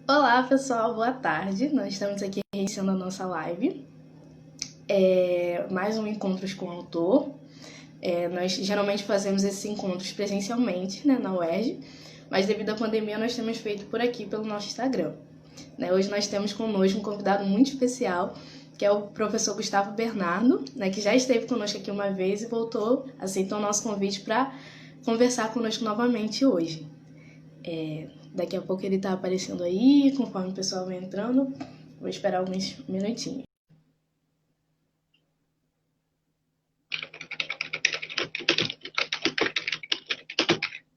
Olá, pessoal, boa tarde. Nós estamos aqui iniciando a nossa live. Mais um Encontros com o Autor. Nós geralmente fazemos esses encontros presencialmente, né, na UERJ, mas devido à pandemia nós temos feito por aqui pelo nosso Instagram. Hoje nós temos conosco um convidado muito especial, que é o professor Gustavo Bernardo, que já esteve conosco aqui uma vez e voltou, aceitou o nosso convite para conversar conosco novamente hoje. Daqui a pouco ele está aparecendo aí, conforme o pessoal vai entrando. Vou esperar alguns minutinhos.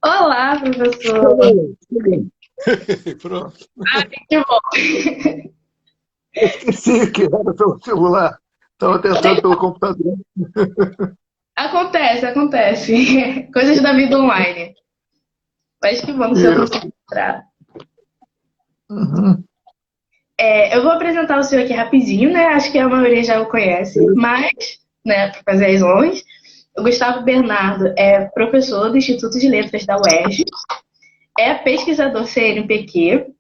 Olá, professor! Pronto. Que bom! Eu esqueci que era pelo celular. Estava tentando pelo computador. Acontece. Coisas da vida online. Mas que bom que você conseguiu entrar. Uhum. Eu vou apresentar o senhor aqui rapidinho, né? Acho que a maioria já o conhece, mas, para fazer as honras, o Gustavo Bernardo é professor do Instituto de Letras da UERJ, é pesquisador CNPq,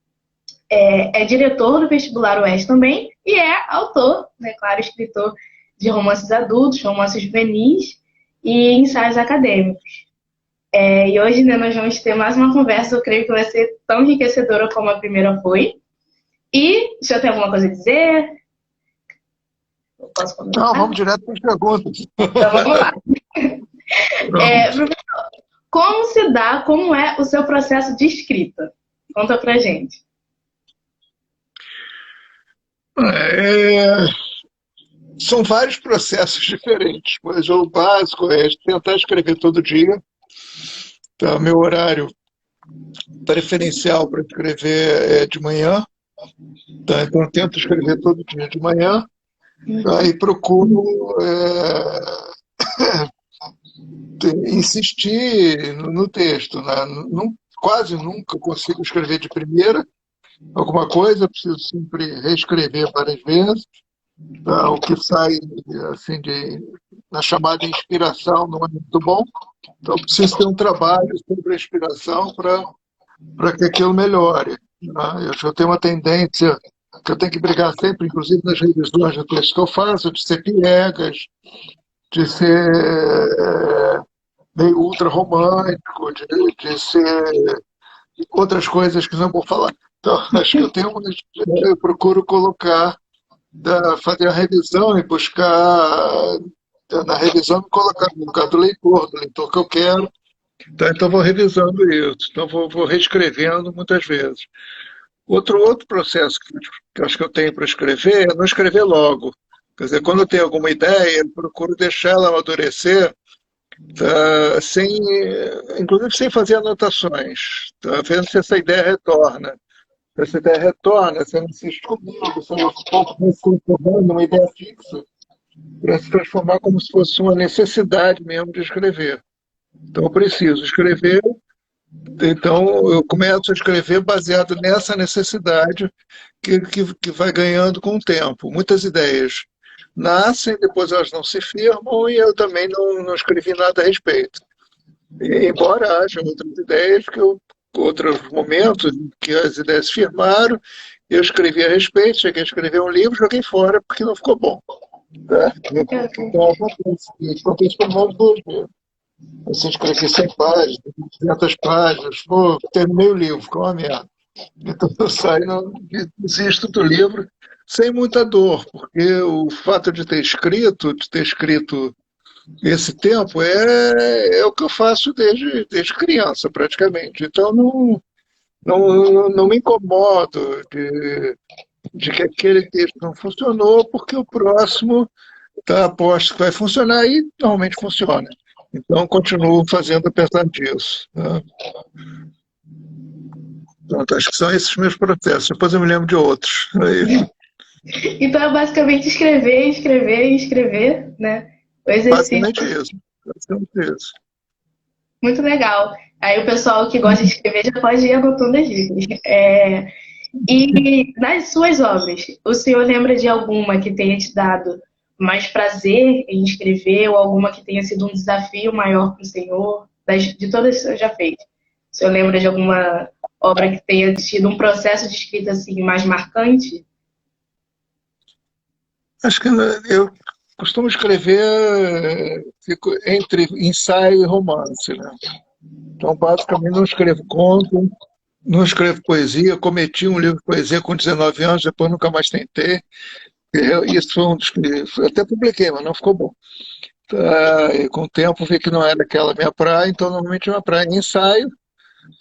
é diretor do vestibular UERJ também e é autor, claro, escritor de romances adultos, romances juvenis e ensaios acadêmicos. E hoje nós vamos ter mais uma conversa, eu creio que vai ser tão enriquecedora como a primeira foi. E o senhor tem alguma coisa a dizer? Eu posso começar? Não, vamos direto para as perguntas. Então vamos lá. Professor, como é o seu processo de escrita? Conta pra gente. São vários processos diferentes, mas o básico é tentar escrever todo dia. Então, meu horário preferencial para escrever é de manhã. Então, eu tento escrever todo dia de manhã. Aí procuro insistir no texto. Né? Quase nunca consigo escrever de primeira alguma coisa, preciso sempre reescrever várias vezes. O que sai assim, na chamada inspiração não é muito bom. Então, preciso ter um trabalho sobre a inspiração para que aquilo melhore. Né? Eu tenho uma tendência que eu tenho que brigar sempre, inclusive nas revisões do texto que eu faço, de ser piegas, de ser meio ultra romântico, de ser outras coisas que não vou falar. Então, acho que eu procuro fazer a revisão e buscar, na revisão, me colocar no lugar do leitor que eu quero. Então vou revisando isso, então vou reescrevendo muitas vezes. Outro processo que eu acho que eu tenho para escrever é não escrever logo. Quer dizer, quando eu tenho alguma ideia, eu procuro deixar ela amadurecer, inclusive sem fazer anotações, vendo se essa ideia retorna. Se essa ideia retorna, você não insiste comigo, você não se transformando numa ideia fixa, para se transformar como se fosse uma necessidade mesmo de escrever. Então eu preciso escrever, então eu começo a escrever baseado nessa necessidade que vai ganhando com o tempo. Muitas ideias nascem, depois elas não se firmam e eu também não escrevi nada a respeito. Embora haja outras ideias outros momentos em que as ideias firmaram, eu escrevi a respeito, cheguei a escrever um livro, joguei fora porque não ficou bom. Tá? Então acontece com nós dois mesmo. Você escrever 100 páginas, 200 páginas, terminei o livro, ficou uma merda. Então eu saio e desisto do livro sem muita dor, porque o fato de ter escrito esse tempo é o que eu faço desde criança, praticamente. Então não me incomodo de que aquele texto não funcionou, porque o próximo está aposto que vai funcionar e normalmente funciona. Então, continuo fazendo apesar disso. Né? Então, acho que são esses meus processos. Depois eu me lembro de outros. Então é basicamente escrever, né? O exercício. Basicamente isso. Muito legal. Aí o pessoal que gosta de escrever já pode ir anotando as dicas. E nas suas obras, o senhor lembra de alguma que tenha te dado mais prazer em escrever ou alguma que tenha sido um desafio maior para o senhor? De todas que o senhor já fez. O senhor lembra de alguma obra que tenha tido um processo de escrita assim, mais marcante? Acho que eu costumo escrever fico entre ensaio e romance, né? Então, basicamente, não escrevo conto, não escrevo poesia. Cometi um livro de poesia com 19 anos, depois nunca mais tentei. Isso foi um dos que até publiquei, mas não ficou bom. E com o tempo vi que não era aquela minha praia, então normalmente minha praia é ensaio,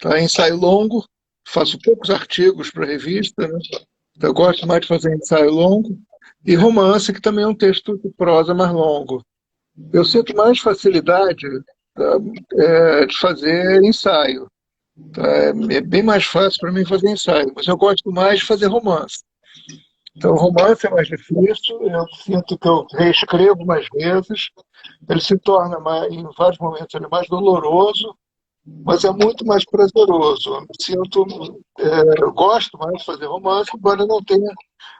tá? Ensaio longo, faço poucos artigos para revista, né? Então, eu gosto mais de fazer ensaio longo, e romance, que também é um texto de prosa mais longo. Eu sinto mais facilidade, tá, de fazer ensaio. Tá? É bem mais fácil para mim fazer ensaio, mas eu gosto mais de fazer romance. Então, o romance é mais difícil, eu sinto que eu reescrevo mais vezes, ele se torna, mais, em vários momentos, ele é mais doloroso, mas é muito mais prazeroso. Eu sinto, eu gosto mais de fazer romance, embora eu não tenha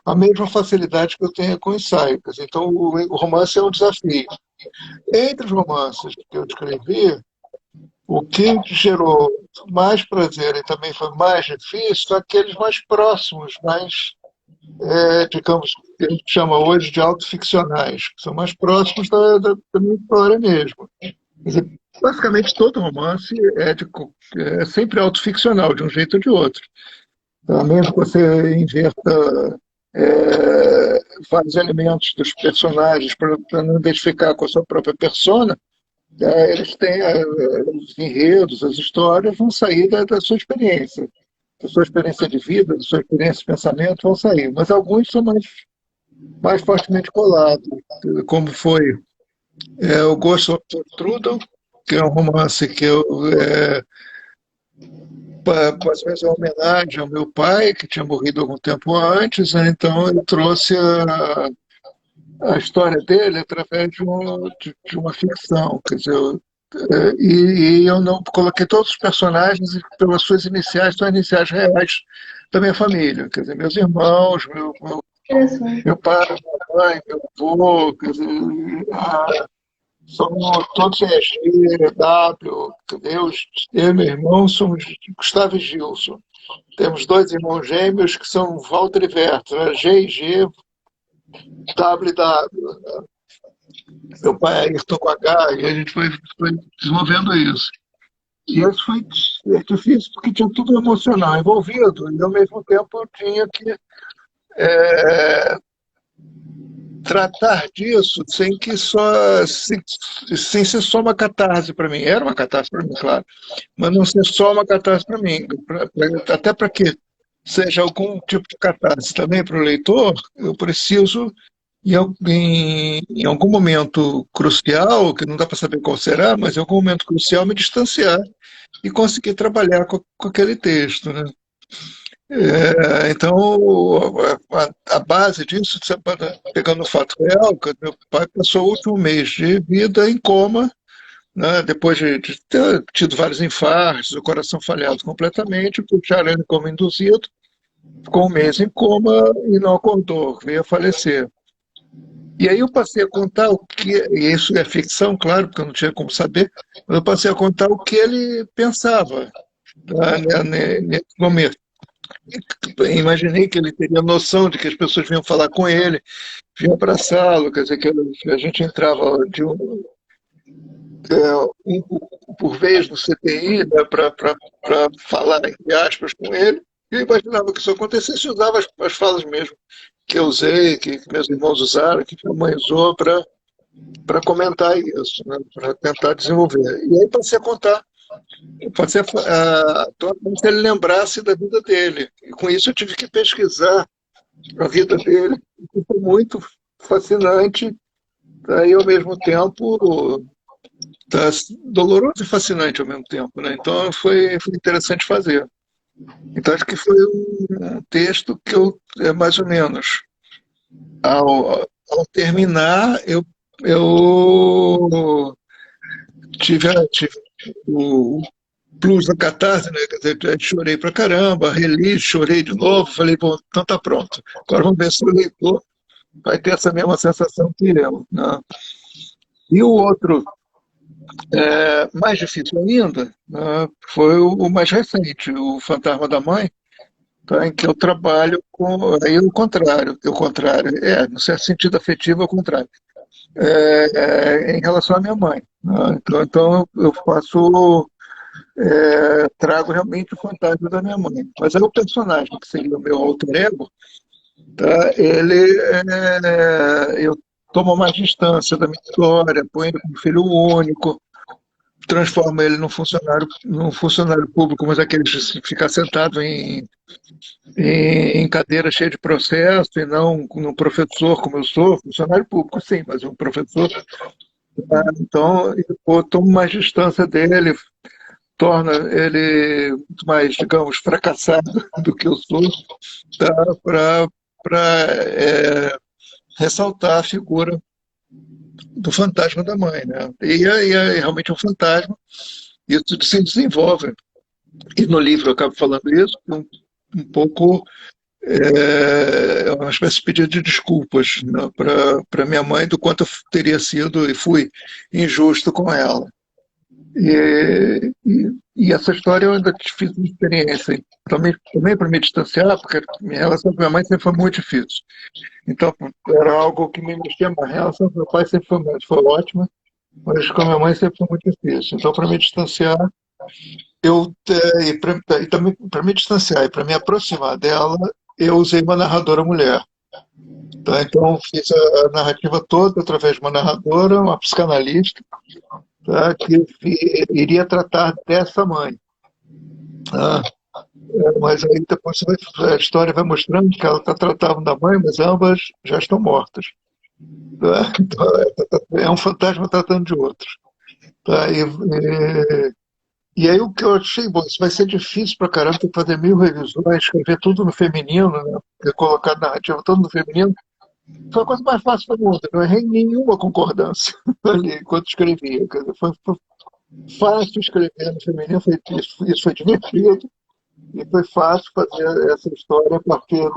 a mesma facilidade que eu tenho com ensaio. Quer dizer, então, o romance é um desafio. Entre os romances que eu escrevi, o que gerou mais prazer e também foi mais difícil são aqueles mais próximos, mais, digamos, que a gente chama hoje de autoficcionais, que são mais próximos da minha história mesmo. Quer dizer, basicamente todo romance é sempre autoficcional, de um jeito ou de outro. A menos que você inverta vários elementos dos personagens para não identificar com a sua própria persona, eles têm os enredos, as histórias vão sair da sua experiência. Da sua experiência de vida, da sua experiência de pensamento vão sair. Mas alguns são mais fortemente colados, como foi o Ghost of Trudel, que é um romance que eu às vezes é uma homenagem ao meu pai, que tinha morrido algum tempo antes, né? Então ele trouxe a história dele através de uma ficção. Quer dizer, e eu não coloquei todos os personagens pelas suas iniciais, são iniciais reais da minha família. Quer dizer, meus irmãos, meu pai, minha mãe, meu avô, quer dizer, somos todos RG, W, eu e meu irmão somos Gustavo e Gilson. Temos dois irmãos gêmeos que são Walter e Werther, né? G e G, W e W. Meu pai é Ayrton com H, e a gente foi desenvolvendo isso. E isso foi difícil porque tinha tudo emocional envolvido, e ao mesmo tempo eu tinha que tratar disso sem ser só uma catarse para mim. Era uma catarse para mim, claro, mas não ser só uma catarse para mim. Até para que seja algum tipo de catarse também para o leitor, eu preciso, em algum momento crucial, que não dá para saber qual será, mas em algum momento crucial, me distanciar e conseguir trabalhar com aquele texto, né? Então, a base disso, pegando o fato real, que meu pai passou o último mês de vida em coma, né, depois de ter tido vários infartos, o coração falhado completamente, puxaram ele como induzido, ficou um mês em coma e não acordou, veio a falecer. E aí eu passei a contar o que, e isso é ficção, claro, porque eu não tinha como saber, mas eu passei a contar o que ele pensava, nesse momento. Imaginei que ele teria noção de que as pessoas vinham falar com ele, vinham abraçá-lo, quer dizer, que a gente entrava por vez no CTI, né, para falar, entre aspas, com ele, e eu imaginava que isso acontecesse e usava as falas mesmo que eu usei, que meus irmãos usaram, que minha mãe usou para comentar isso, né, para tentar desenvolver. E aí passei a contar. Passei como se ele lembrasse da vida dele. E com isso eu tive que pesquisar a vida dele, que foi muito fascinante, e ao mesmo tempo doloroso e fascinante ao mesmo tempo, né? Então foi interessante fazer. Então acho que foi um texto que mais ou menos, ao terminar, eu tive o plus da catarse, né? Quer dizer, chorei pra caramba, reli, chorei de novo, falei, bom, então tá pronto. Agora vamos ver se o leitor vai ter essa mesma sensação que eu, né? E o outro Mais difícil ainda, né, foi o mais recente, o Fantasma da Mãe, tá, em que eu trabalho com. Aí o contrário, no certo sentido afetivo, é o contrário. Em relação à minha mãe, né? Então eu faço. Trago realmente o fantasma da minha mãe. Mas é o personagem, que seria o meu alter ego, tá? Eu tomo mais distância da minha história, ponho ele como filho único, transformo ele num funcionário público, mas aquele que fica sentado em cadeira cheia de processo, e não num professor como eu sou, funcionário público, sim, mas um professor. Tá? Então, eu tomo mais distância dele, torna ele muito mais, digamos, fracassado do que eu sou, tá? Para ressaltar a figura do fantasma da mãe, né? E é realmente um fantasma, isso se desenvolve. E no livro eu acabo falando isso, um pouco uma espécie de pedido de desculpas, né, para minha mãe do quanto eu teria sido e fui injusto com ela. E essa história eu ainda fiz uma experiência, também para me distanciar, porque minha relação com minha mãe sempre foi muito difícil. Então, era algo que me mexia mais. A relação com meu pai sempre foi ótima, mas com a minha mãe sempre foi muito difícil. Então, para me distanciar, e também para me distanciar e para me aproximar dela, eu usei uma narradora mulher. Tá? Então, fiz a narrativa toda através de uma narradora, uma psicanalista, tá? Que iria tratar dessa mãe. Tá? Mas aí depois a história vai mostrando que ela está tratando da mãe, mas ambas já estão mortas. Tá? Então, é um fantasma tratando de outros. Tá? E aí o que eu achei, bom, isso vai ser difícil pra caramba, ter que fazer 1000 revisões, escrever tudo no feminino, né? Colocar a narrativa toda no feminino. Foi a coisa mais fácil do mundo. Eu não errei nenhuma concordância ali enquanto escrevia. Quer dizer, foi fácil escrever no feminino, isso foi divertido, e foi fácil fazer essa história a partir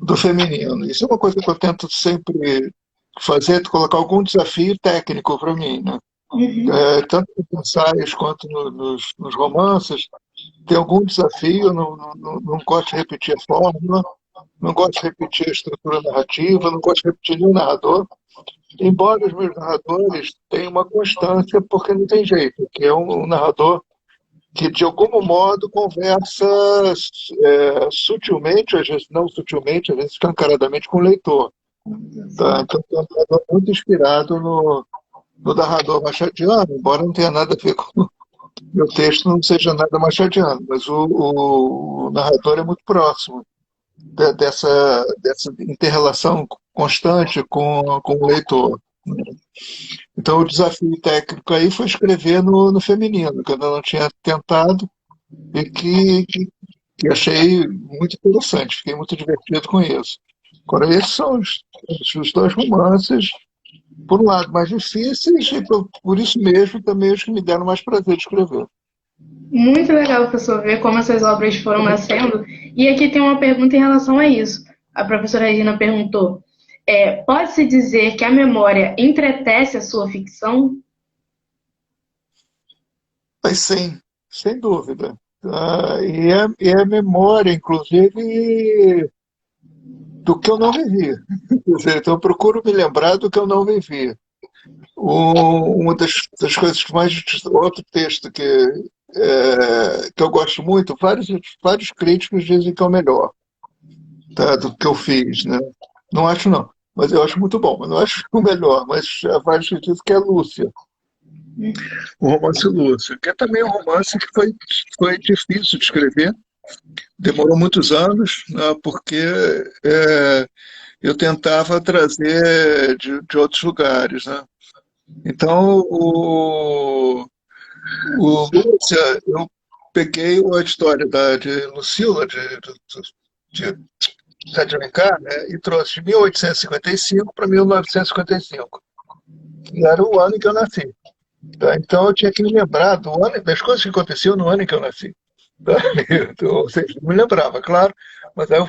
do feminino. Isso é uma coisa que eu tento sempre fazer, colocar algum desafio técnico para mim, né? Tanto nos ensaios quanto nos romances, tem algum desafio, eu não gosto de repetir a fórmula, não gosto de repetir a estrutura narrativa, não gosto de repetir nenhum narrador, embora os meus narradores tenham uma constância, porque não tem jeito, que é um narrador que, de algum modo, conversa sutilmente, às vezes não sutilmente, às vezes escancaradamente com o leitor. Tá? Então, é um narrador muito inspirado no narrador machadiano, embora não tenha nada a ver com meu texto, não seja nada machadiano, mas o narrador é muito próximo dessa inter-relação constante com o leitor. Então, o desafio técnico aí foi escrever no feminino, que eu ainda não tinha tentado e que achei muito interessante, fiquei muito divertido com isso. Agora, esses são os dois romances, por um lado, mais difíceis, e por isso mesmo também os que me deram mais prazer de escrever. Muito legal, professor, ver como essas obras foram nascendo. E aqui tem uma pergunta em relação a isso. A professora Regina perguntou: pode-se dizer que a memória entretece a sua ficção? Mas sim, sem dúvida. E a memória, inclusive, do que eu não vivi. Quer dizer, então, eu procuro me lembrar do que eu não vivi. Uma das coisas que mais. Outro texto que eu gosto muito, vários críticos dizem que é o melhor, tá, do que eu fiz. Né? Não acho, não. Mas eu acho muito bom. Mas não acho o melhor. Mas há vários que dizem que é Lúcia. O romance Lúcia, que é também um romance que foi difícil de escrever. Demorou muitos anos, né, porque eu tentava trazer de outros lugares. Né? Então, o Lúcia, eu peguei a história de Lucila, de Sá de Alencar, né, e trouxe de 1855 para 1955, que era o ano em que eu nasci. Tá? Então, eu tinha que me lembrar das coisas que aconteciam no ano em que eu nasci. Tá? Então, ou seja, não me lembrava, claro, mas aí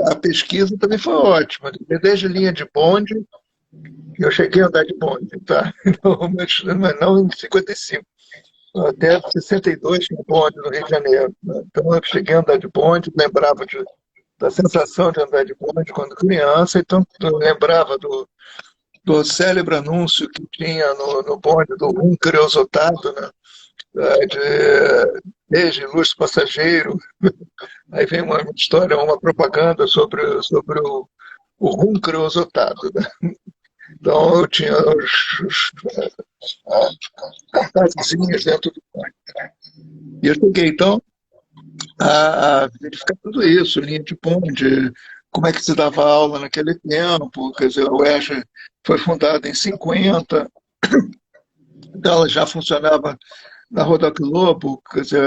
a pesquisa também foi ótima. Desde linha de bonde Eu cheguei a andar de bonde, tá? Mas não em 55. Até 62 tinha bonde no Rio de Janeiro, né? Então eu cheguei a andar de bonde, da sensação de andar de bonde quando criança, então eu lembrava do célebre anúncio que tinha no bonde do rum creosotado, né? Desde ilustre passageiro. Aí vem uma história, uma propaganda sobre o rum creosotado, né? Então eu tinha os cartazinhos dentro do bonde. E eu cheguei, então, a verificar tudo isso, linha de bonde, como é que se dava aula naquele tempo, quer dizer, o UERJ foi fundado em 50, então ela já funcionava na Rua Doc Lobo, quer dizer,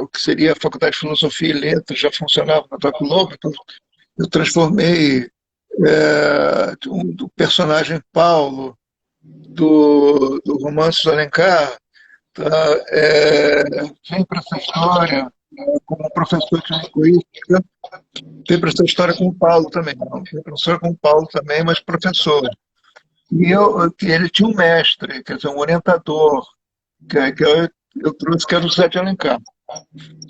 o que seria a Faculdade de Filosofia e Letras já funcionava na Doc Lobo, então eu transformei do personagem Paulo, do romance do Alencar, tá, vem para essa história como professor de linguística, vem para essa história com o Paulo também, não, vem professor com o Paulo também, mas professor. Ele tinha um mestre, quer dizer, um orientador, eu trouxe, que era o Zé de Alencar.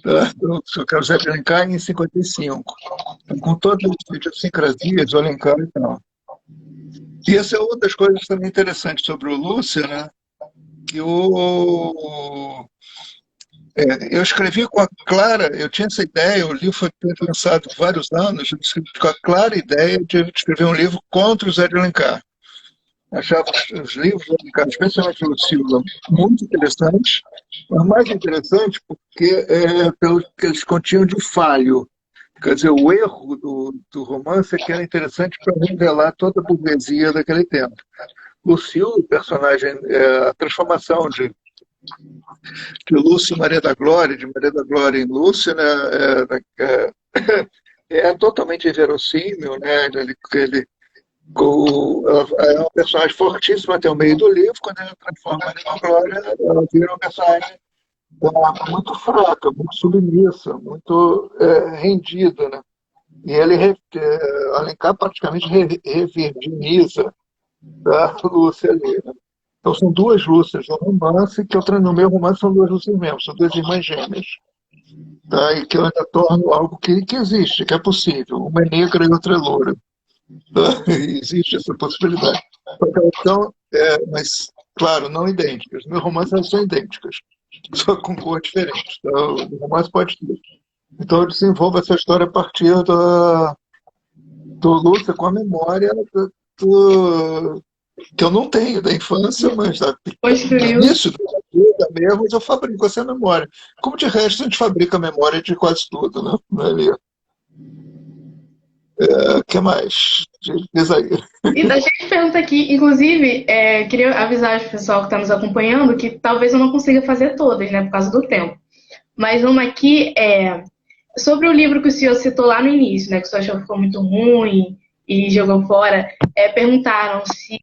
Tá? Eu quero o Zé de Alencar em 55. Então, com todas as idiosincrasias do Alencar e tal. E essa é uma das coisas também interessantes sobre o Lúcio, né? Que eu escrevi com a clara, eu tinha essa ideia, o livro foi pensado há vários anos, eu escrevi com a clara ideia de escrever um livro contra o Zé de Alencar. Achava os livros do Alencar, especialmente o Silva, muito interessantes, mas mais interessante porque pelo que eles continham de falho. Quer dizer, o erro do romance é que era interessante para revelar toda a burguesia daquele tempo. Lucille, o personagem, a transformação de Lúcia em Maria da Glória, de Maria da Glória em Lúcia, né, é totalmente inverossímil, né? Ela é uma personagem fortíssima até o meio do livro, quando ela transforma Maria da Glória, ela vira uma personagem muito fraca, muito submissa, muito rendida, né? E Alencar praticamente revirginiza a Lúcia ali, né? Então são duas Lúcias no romance, no meu romance são duas Lúcias mesmo, são duas irmãs gêmeas. Tá? E que eu ainda torno algo que existe, que é possível. Uma é negra e outra é loura. Tá? Existe essa possibilidade. Então, mas, claro, não idênticas. Meus romances elas são idênticas, só com cor diferente. Então, o romance pode ter. Então eu desenvolvo essa história a partir do Lúcia com a memória que eu não tenho da infância, mas do Construiu. início da vida mesmo, eu fabrico essa memória. Como de resto, a gente fabrica a memória de quase tudo, né? O que mais? Diz aí. E da gente pergunta aqui, inclusive, queria avisar o pessoal que está nos acompanhando que talvez eu não consiga fazer todas, né, por causa do tempo. Mas uma aqui é sobre o livro que o senhor citou lá no início, né, que o senhor achou que ficou muito ruim e jogou fora. Perguntaram se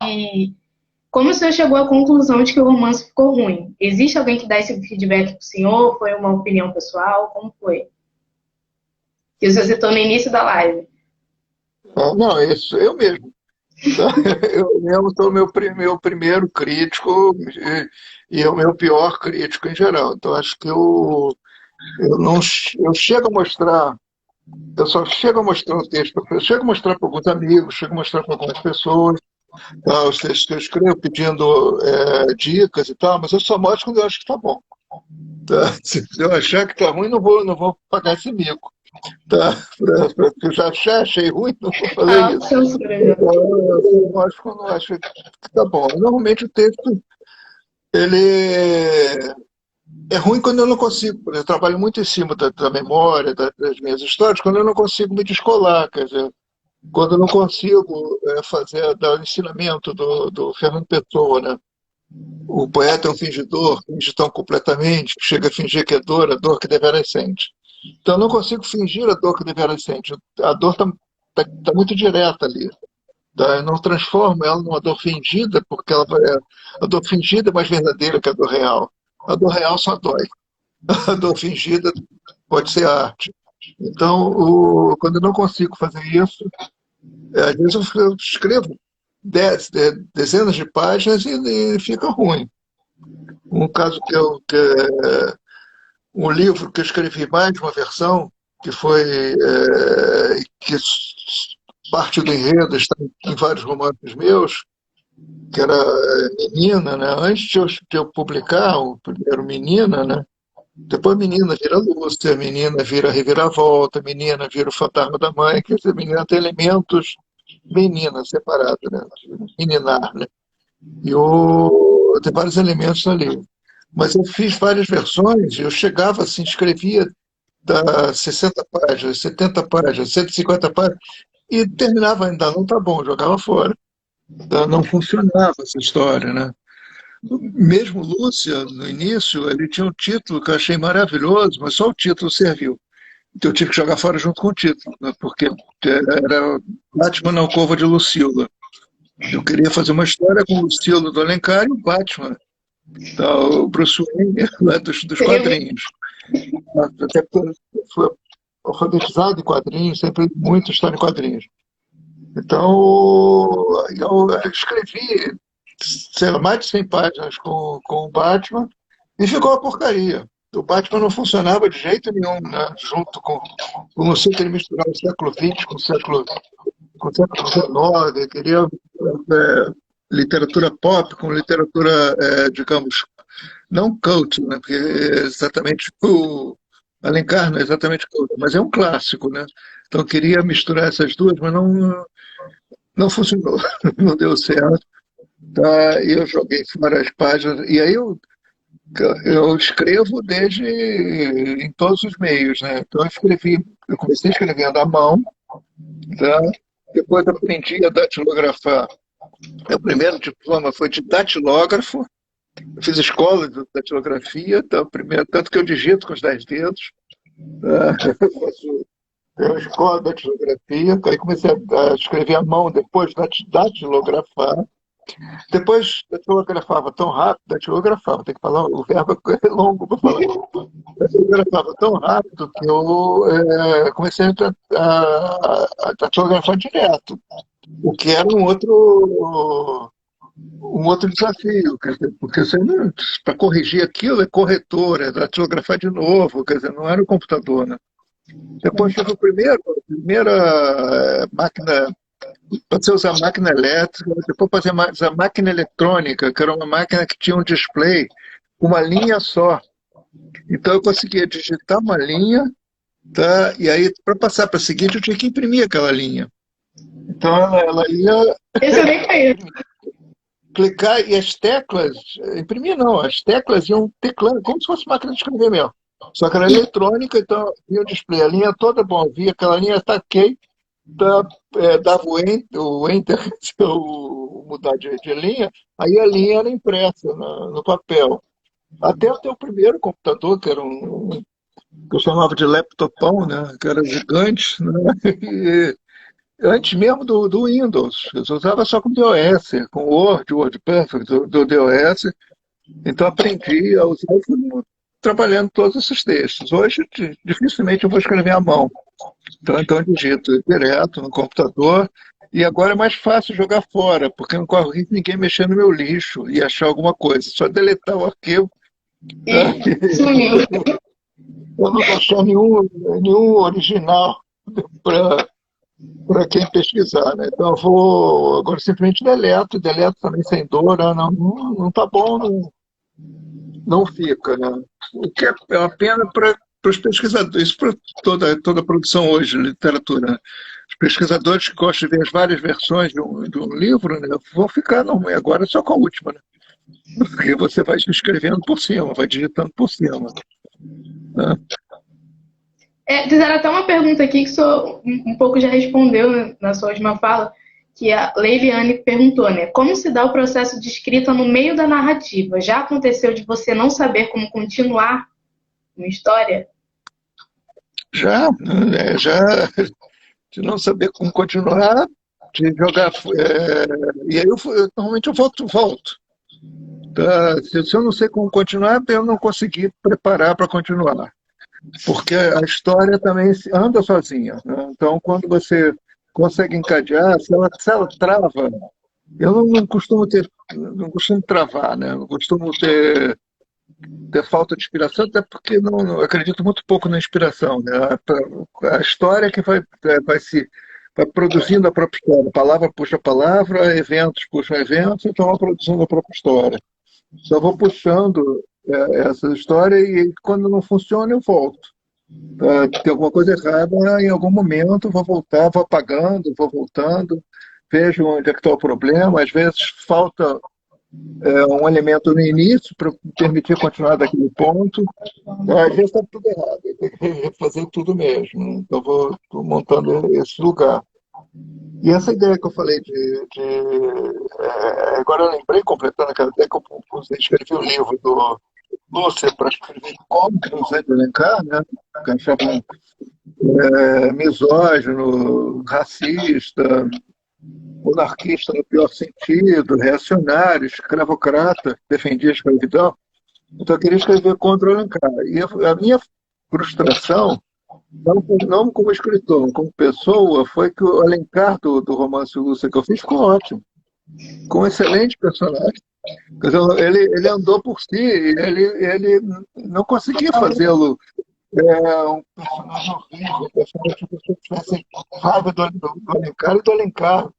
como o senhor chegou à conclusão de que o romance ficou ruim. Existe alguém que dá esse feedback para o senhor? Foi uma opinião pessoal? Como foi? Que o senhor citou no início da live. Não, isso eu mesmo. Eu mesmo sou meu primeiro crítico e o meu pior crítico em geral. Então, acho que eu não eu chego a mostrar, eu só chego a mostrar o texto, eu chego a mostrar para alguns amigos, chego a mostrar para algumas pessoas, tá, os textos que eu escrevo pedindo dicas e tal, mas eu só mostro quando eu acho que está bom. Tá? Se eu achar que está ruim, não vou pagar esse mico. Tá? Eu já achei ruim, não vou fazer isso. Eu mostro quando eu acho que está bom. Normalmente o texto ele é ruim quando eu não consigo. Eu trabalho muito em cima da memória, das minhas histórias, quando eu não consigo me descolar, quer dizer, quando eu não consigo dar o ensinamento do Fernando Pessoa, né? O poeta é um fingidor, finge tão completamente, que chega a fingir que é dor, a dor que deveras sente. Então eu não consigo fingir a dor que deveras sente. A dor está muito direta ali. Tá? Eu não transformo ela numa dor fingida, porque a dor fingida é mais verdadeira que a dor real. A dor real só dói. A dor fingida pode ser arte. Então, quando eu não consigo fazer isso, às vezes eu escrevo dezenas de páginas e fica ruim. Um caso um livro que eu escrevi mais de uma versão, que foi que parte do enredo está em vários romances meus, que era Menina, né? Antes de eu publicar o primeiro Menina, né? Depois Menina vira Lúcia, Menina vira Reviravolta, Menina vira o Fantasma da Mãe, quer dizer, Menina tem elementos Menina separado, né? Meninar, né? Tem vários elementos ali. Mas eu fiz várias versões, eu chegava assim, escrevia 60 páginas, 70 páginas, 150 páginas, e terminava ainda, não tá bom, jogava fora. Não funcionava essa história, né? Mesmo Lúcia, no início, ele tinha um título que eu achei maravilhoso, mas só o título serviu. Então eu tive que jogar fora junto com o título, né? Porque era Batman na Alcova de Lucila. Eu queria fazer uma história com o Lucila do Alencar e o Batman, o Bruce Wayne, lá dos quadrinhos. Até porque eu fui alfabetizado em quadrinhos, sempre li muito história em quadrinhos. Então, eu escrevi, sei lá, mais de 100 páginas com o Batman e ficou uma porcaria. O Batman não funcionava de jeito nenhum, né? Junto com não sei que ele misturava o século XX com o século XIX, queria literatura pop com literatura, digamos, não cult, né? Porque exatamente o Alencar não é exatamente cult, mas é um clássico, né? Então eu queria misturar essas duas, mas não funcionou, não deu certo. Tá? E eu joguei fora as páginas, e aí eu escrevo desde em todos os meios, né? Então eu comecei escrevendo à mão, tá? Depois aprendi a datilografar. Meu primeiro diploma foi de datilógrafo. Eu fiz escola de datilografia, tá? Tanto que eu digito com os 10 dedos. Eu faço uma escola de datilografia, aí comecei a escrever à mão depois de datilografar. Depois datilografava tão rápido, datilografava, tem que falar, o verbo é longo para falar. Datilografava tão rápido que eu comecei a datilografar direto, o que era um outro desafio, quer dizer, porque para corrigir aquilo é corretor, é datilografar de novo, quer dizer, não era o computador, né? Depois tive a primeira máquina, para você usar máquina elétrica, depois para usar máquina eletrônica, que era uma máquina que tinha um display com uma linha só. Então eu conseguia digitar uma linha, tá? E aí para passar para a seguinte eu tinha que imprimir aquela linha. Então ela ia Esse eu nem conheço. clicar e as teclas, imprimir não, as teclas iam teclando, como se fosse máquina de escrever mesmo. Só que era eletrônica, então vinha o display, a linha toda, bom, via aquela linha, tá ok, dava o enter, o mudar de linha, aí a linha era impressa no papel. Até o teu primeiro computador, que era que eu chamava de laptopão, né, que era gigante, né, e antes mesmo do Windows, eu usava só com DOS, com Word, WordPerfect, do DOS, então aprendi a usar trabalhando todos esses textos. Hoje, dificilmente eu vou escrever à mão. Então eu digito direto no computador. E agora é mais fácil jogar fora, porque não corre o risco de ninguém mexer no meu lixo e achar alguma coisa. Só deletar o arquivo. Sumiu. Eu não vou achar nenhum original para quem pesquisar, né? Então eu vou agora simplesmente deleto também sem dor, né? Não tá bom, não fica, né? O que é uma pena para os pesquisadores, isso para toda a produção hoje de literatura, né? Os pesquisadores que gostam de ver as várias versões de um livro, né, vão ficar agora só com a última, né? Porque você vai escrevendo por cima, vai digitando por cima. Né? Fizeram até uma pergunta aqui que o um pouco já respondeu, né, na sua última fala, que a Leiliane perguntou, né? Como se dá o processo de escrita no meio da narrativa? Já aconteceu de você não saber como continuar uma história? Já de não saber como continuar, de jogar. E aí normalmente eu volto. Tá? Se eu não sei como continuar, eu não consegui preparar para continuar. Porque a história também anda sozinha. Né? Então, quando você consegue encadear, se ela trava, Eu não costumo travar, né? Não costumo ter falta de inspiração, até porque não acredito muito pouco na inspiração, né? A história que vai produzindo a própria história. Palavra puxa palavra, eventos puxam eventos, então vai produzindo a própria história. Então eu vou puxando essa história e quando não funciona eu volto. Tem alguma coisa errada em algum momento, vou voltar, vou apagando, vou voltando, vejo onde é que está o problema. Às vezes falta um elemento no início para permitir continuar daquele ponto. Às vezes está tudo errado, tem que refazer tudo mesmo. Né? Então estou montando esse lugar. E essa ideia que eu falei agora eu lembrei, completando aquela ideia que eu escrevi o livro do Lúcia para escrever como que José de Alencar, né? Que eu chamo misógino, racista, monarquista no pior sentido, reacionário, escravocrata, defendia a escravidão. Então eu queria escrever contra o Alencar. E a minha frustração, não como escritor, mas como pessoa, foi que o Alencar do romance Lúcia que eu fiz ficou ótimo. Com um excelente personagem. Quer dizer, ele andou por si, ele não conseguia fazê-lo um personagem horrível, um personagem que você tivesse raiva do Alencar e do Alencar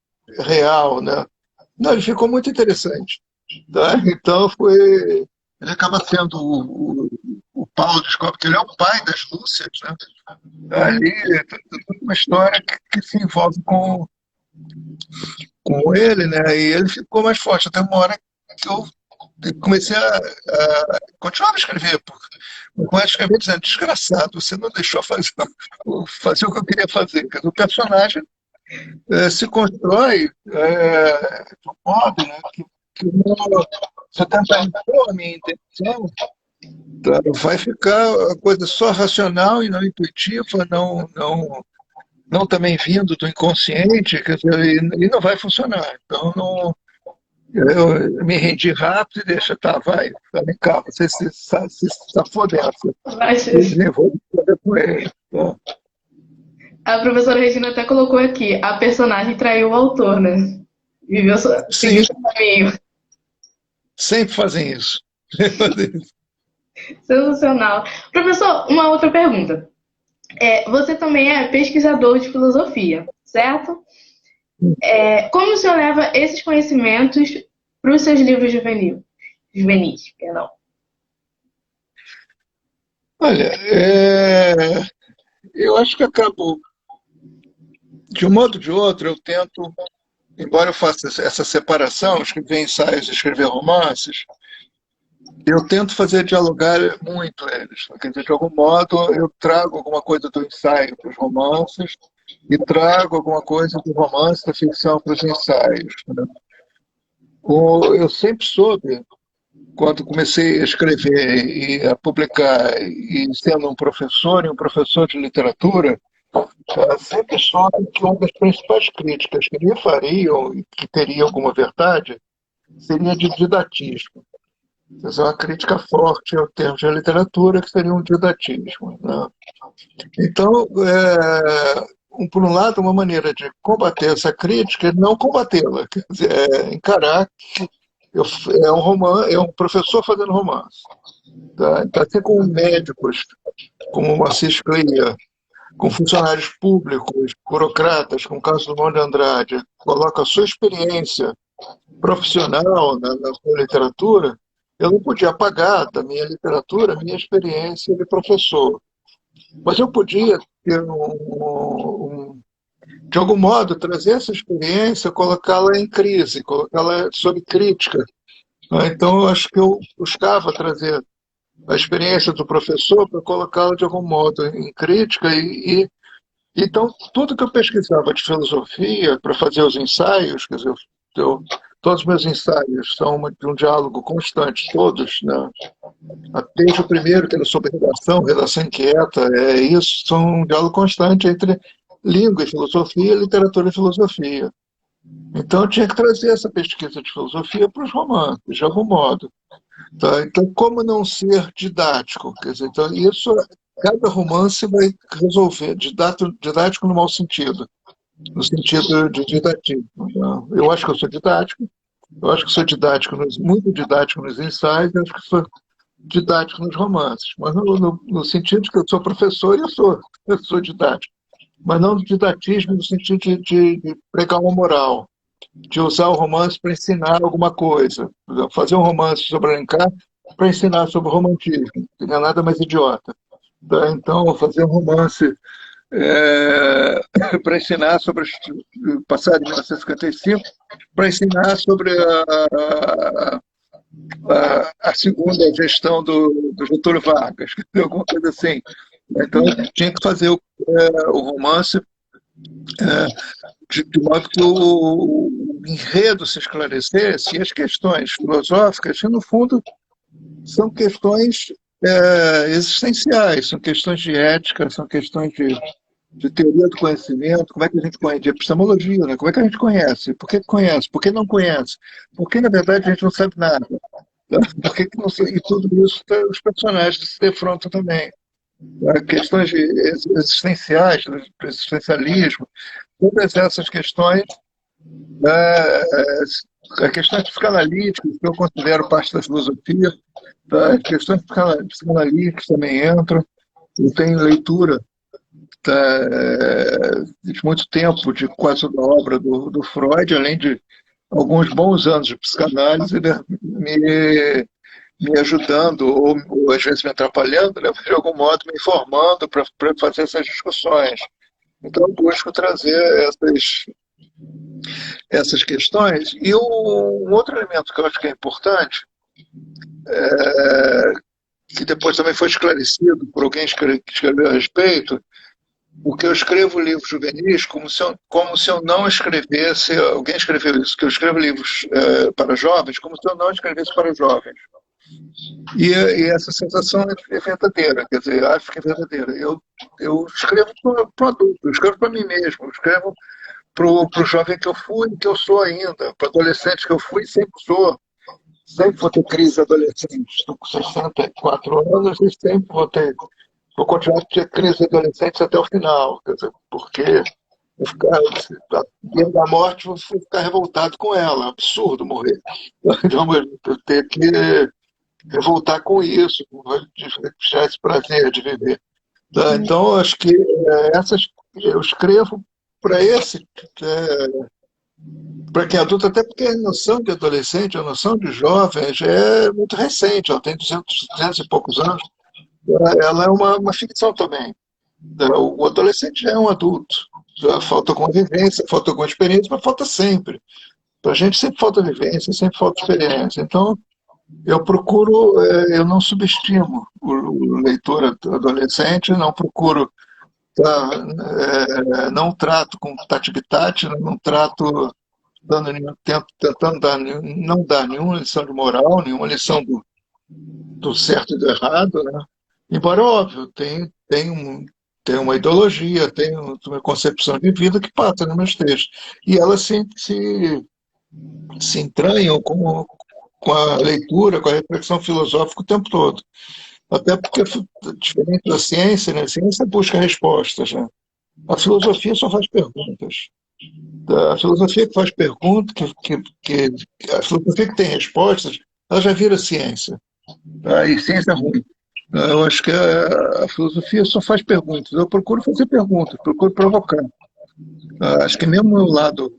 real, né? Não, ele ficou muito interessante. Tá? Então ele acaba sendo o Paulo descobre que ele é o pai das Lúcias, né? Ali tem uma história que se envolve com ele, né? E ele ficou mais forte. Até uma hora que eu comecei a continuar a escrever, mas escrever dizendo, desgraçado, você não deixou fazer o que eu queria fazer. Porque o personagem se constrói de um modo, né, que você tenta impor a minha intenção, tá? Vai ficar a coisa só racional e não intuitiva, não também vindo do inconsciente, quer dizer, e não vai funcionar. Então, eu me rendi rápido e deixa, tá, vem cá, você se safou dessa. Eu vou com ele. Tá? A professora Regina até colocou aqui, a personagem traiu o autor, né? Seguiu seu caminho. Sempre fazem isso. Sensacional. Professor, uma outra pergunta. Você também é pesquisador de filosofia, certo? Como o senhor leva esses conhecimentos para os seus livros juvenis? Perdão. Olha, eu acho que acabo, de um modo ou de outro, eu tento, embora eu faça essa separação, escrever ensaios e escrever romances, eu tento fazer dialogar muito eles. Quer dizer, de algum modo, eu trago alguma coisa do ensaio para os romances e trago alguma coisa do romance, da ficção para os ensaios. Né? Eu sempre soube, quando comecei a escrever e a publicar, e sendo um professor e um professor de literatura, sempre soube que uma das principais críticas que me fariam, e que teria alguma verdade, seria de didatismo. Essa é uma crítica forte ao termo de literatura, que seria um didatismo. Né? Então, por um lado, uma maneira de combater essa crítica é não combatê-la, quer dizer, encarar que é um professor fazendo romance. Tá? Então, assim como médicos, como Moacir Clear, com funcionários públicos, burocratas, como o caso do Drummond de Andrade, coloca a sua experiência profissional na sua literatura, eu não podia apagar da minha literatura a minha experiência de professor. Mas eu podia ter de algum modo, trazer essa experiência, colocá-la em crise, colocá-la sob crítica. Então, eu acho que eu buscava trazer a experiência do professor para colocá-la de algum modo em crítica. Então, tudo que eu pesquisava de filosofia para fazer os ensaios, quer dizer, todos os meus ensaios são de um diálogo constante, todos, né? Desde o primeiro, que era sobre redação inquieta, isso, são um diálogo constante entre língua e filosofia, literatura e filosofia. Então, eu tinha que trazer essa pesquisa de filosofia para os romances, de algum modo. Tá? Então, como não ser didático? Quer dizer, então, isso, cada romance vai resolver, didático no mau sentido. no sentido de didatismo. Então, eu acho que eu sou didático, eu acho que sou didático, muito didático nos ensaios, eu acho que sou didático nos romances, mas no sentido de que eu sou professor e eu sou didático, mas não do didatismo no sentido de pregar uma moral, de usar o romance para ensinar alguma coisa. Fazer um romance sobre Alencar para ensinar sobre o romantismo, que não é nada mais idiota. Tá? Então, fazer um romance para ensinar sobre o passado de 1955, para ensinar sobre a segunda gestão do Getúlio Vargas, alguma coisa assim. Então, tinha que fazer o romance de modo que o enredo se esclarecesse e as questões filosóficas, que no fundo são questões existenciais, são questões de ética, são questões de teoria do conhecimento, como é que a gente conhece, de epistemologia, né? Como é que a gente conhece? Por que conhece? Por que não conhece? Por que, na verdade, a gente não sabe nada? Por que não, e tudo isso os personagens se defrontam também. Questões existenciais, do existencialismo, todas essas questões, questões psicanalíticas, que eu considero parte da filosofia, as questões psicanalíticas também entram. Eu tenho leitura de muito tempo de quase toda a obra do Freud, além de alguns bons anos de psicanálise, né, me ajudando, ou às vezes me atrapalhando, né, de algum modo me informando para fazer essas discussões. Então, eu busco trazer essas questões. E um outro elemento que eu acho que é importante, que depois também foi esclarecido por alguém que escreveu a respeito, porque eu escrevo livros juvenis como se eu não escrevesse, alguém escreveu isso, que eu escrevo livros para jovens como se eu não escrevesse para jovens. E essa sensação é verdadeira, quer dizer, acho que é verdadeira. Eu escrevo para o adulto, eu escrevo para mim mesmo, eu escrevo para o jovem que eu fui e que eu sou ainda, para o adolescente que eu fui e sempre sou. Sempre vou ter crise adolescente. Estou com 64 anos e sempre vou continuar a ter crise adolescente até o final. Quer dizer, porque dentro da morte vou ficar revoltado com ela. É absurdo morrer. Então, eu tenho que revoltar com isso, deixar esse prazer de viver. Tá? Então, acho que eu escrevo para esse, para quem é adulto, até porque a noção de adolescente, a noção de jovem já é muito recente, ela tem 200 e poucos anos, ela é uma ficção também. O adolescente já é um adulto, já falta alguma vivência, falta alguma experiência, mas falta sempre. Para a gente sempre falta vivência, sempre falta experiência. Então, eu procuro, eu não subestimo o leitor adolescente, não procuro, não trato com tati-bitati, não trato tentando não dar nenhuma lição de moral, nenhuma lição do certo e do errado, né? Embora, óbvio, tem uma ideologia, tem uma concepção de vida que passa nos meus textos. E elas se entranham com a leitura, com a reflexão filosófica o tempo todo. Até porque, diferente da ciência, né? A ciência busca respostas, né? A filosofia só faz perguntas. A filosofia que faz perguntas, a filosofia que tem respostas, ela já vira ciência. Tá? E ciência é ruim. Eu acho que a filosofia só faz perguntas. Eu procuro fazer perguntas, procuro provocar. Acho que mesmo meu lado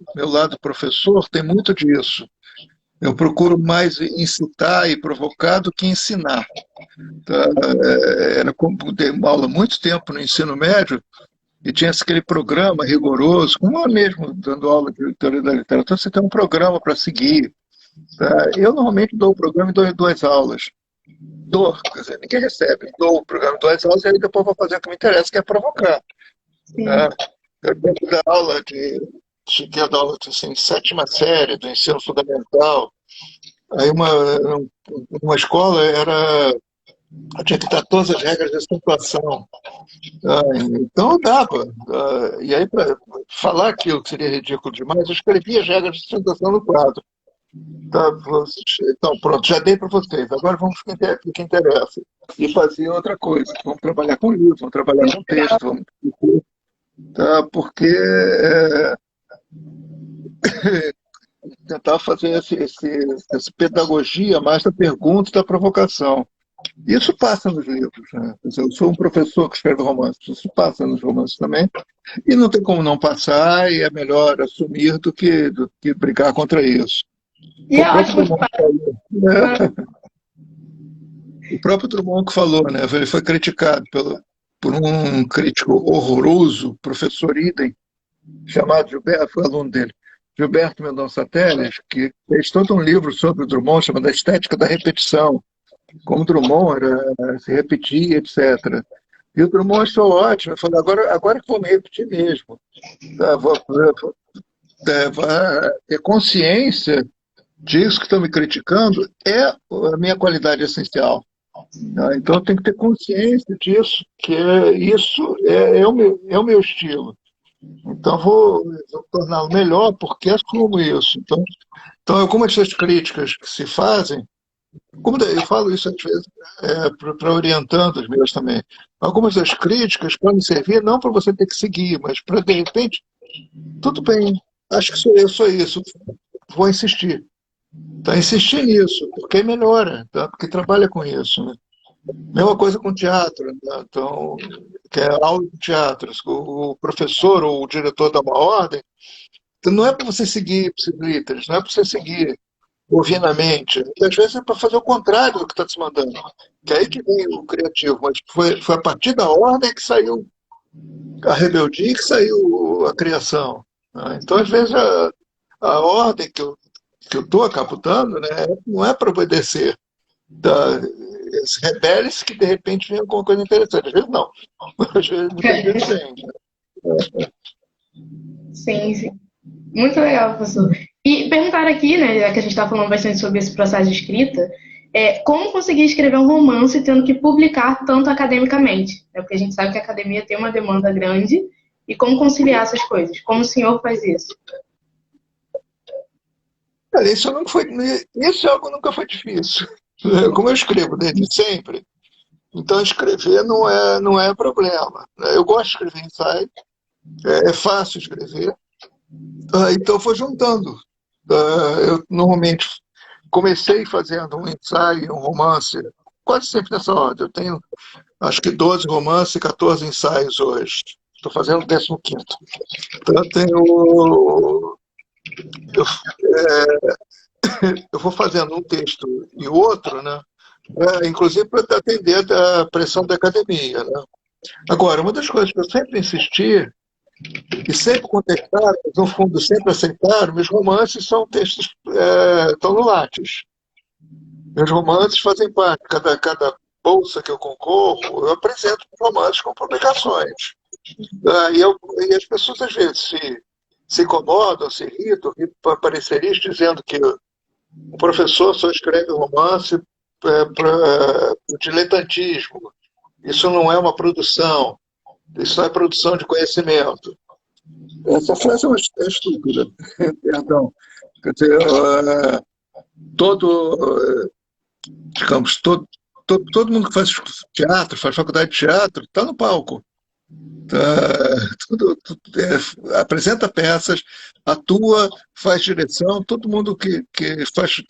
professor tem muito disso. Eu procuro mais incitar e provocar do que ensinar. Tá? Era como dei uma aula há muito tempo no ensino médio e tinha aquele programa rigoroso, como eu mesmo dando aula de teoria da literatura, você tem um programa para seguir. Tá? Eu normalmente dou o programa e dou 2 aulas. Quer dizer, ninguém recebe. Dou o programa em 2 aulas e aí depois vou fazer o que me interessa, que é provocar. Tá? Eu dentro da aula cheguei a dar aula assim, 7ª série do ensino fundamental. Aí uma escola tinha que dar todas as regras de acentuação. Então eu dava. E aí, para falar aquilo que seria ridículo demais, eu escrevia as regras de acentuação no quadro. Tá, então, pronto, já dei para vocês. Agora vamos para o que interessa. E fazia outra coisa. Vamos trabalhar com livro, vamos trabalhar com texto. tá? Porque tentar fazer essa pedagogia mais da pergunta e da provocação. Isso passa nos livros, né? Quer dizer, eu sou um professor que escreve romances, isso passa nos romances também, e não tem como não passar, e é melhor assumir do que brigar contra isso. E O é próprio ótimo que Drummond falou, né? O próprio Drummond que falou, né? Ele foi criticado por um crítico horroroso, professor Idem, chamado Gilberto, foi aluno dele, Gilberto Mendonça Teles, que fez todo um livro sobre o Drummond, chamado A Estética da Repetição, como Drummond era, se repetia, etc. E o Drummond achou ótimo, falou, agora que vou me repetir mesmo. Tá, vou ter consciência disso que estão me criticando é a minha qualidade essencial. Tá? Então eu tenho que ter consciência disso, que é o meu estilo. Então vou torná-lo melhor porque assumo isso. Então algumas das críticas que se fazem, como eu falo isso às vezes para orientandos meus também, algumas das críticas podem servir não para você ter que seguir, mas para, de repente, tudo bem, acho que sou isso, vou insistir. Tá, insistir nisso, porque melhora, tá? Porque trabalha com isso. Né? Mesma coisa com teatro, né? Então, que é aula de teatro. O professor ou o diretor dá uma ordem, então não é para você seguir ipsis não é para você seguir ovinamente. Às vezes é para fazer o contrário do que está te mandando. Que é aí que vem o criativo, mas foi a partir da ordem que saiu a rebeldia, que saiu a criação. Né? Então, às vezes, a ordem que eu estou caputando, né, não é para obedecer. Tá? Rebeldes que de repente vem alguma coisa interessante. Às vezes não. Muitas vezes vem. Sim, sim. Muito legal, professor. E perguntar aqui, né, já que a gente está falando bastante sobre esse processo de escrita, como conseguir escrever um romance tendo que publicar tanto academicamente? Né? Porque a gente sabe que a academia tem uma demanda grande, e como conciliar essas coisas? Como o senhor faz isso? Olha, isso é algo que nunca foi difícil. Como eu escrevo desde sempre, então escrever não é problema. Eu gosto de escrever ensaio, é fácil escrever, então eu vou juntando. Eu normalmente comecei fazendo um ensaio, um romance, quase sempre nessa ordem. Eu tenho acho que 12 romances e 14 ensaios hoje. Estou fazendo o 15º. Então eu, eu vou fazendo um texto e outro, né? Inclusive para atender a pressão da academia. Né? Agora, uma das coisas que eu sempre insisti, e sempre contestaram, mas no fundo sempre aceitaram, meus romances são textos, estão no Lattes. Meus romances fazem parte, cada bolsa que eu concorro, eu apresento romances com publicações. E as pessoas às vezes se incomodam, se irritam, pareceristas dizendo que o professor só escreve romance para o diletantismo. Isso não é uma produção. Isso não é produção de conhecimento. Essa frase é estúpida. Perdão. Quer dizer, digamos, todo mundo que faz teatro, faz faculdade de teatro, está no palco. Apresenta peças, atua, faz direção, todo mundo que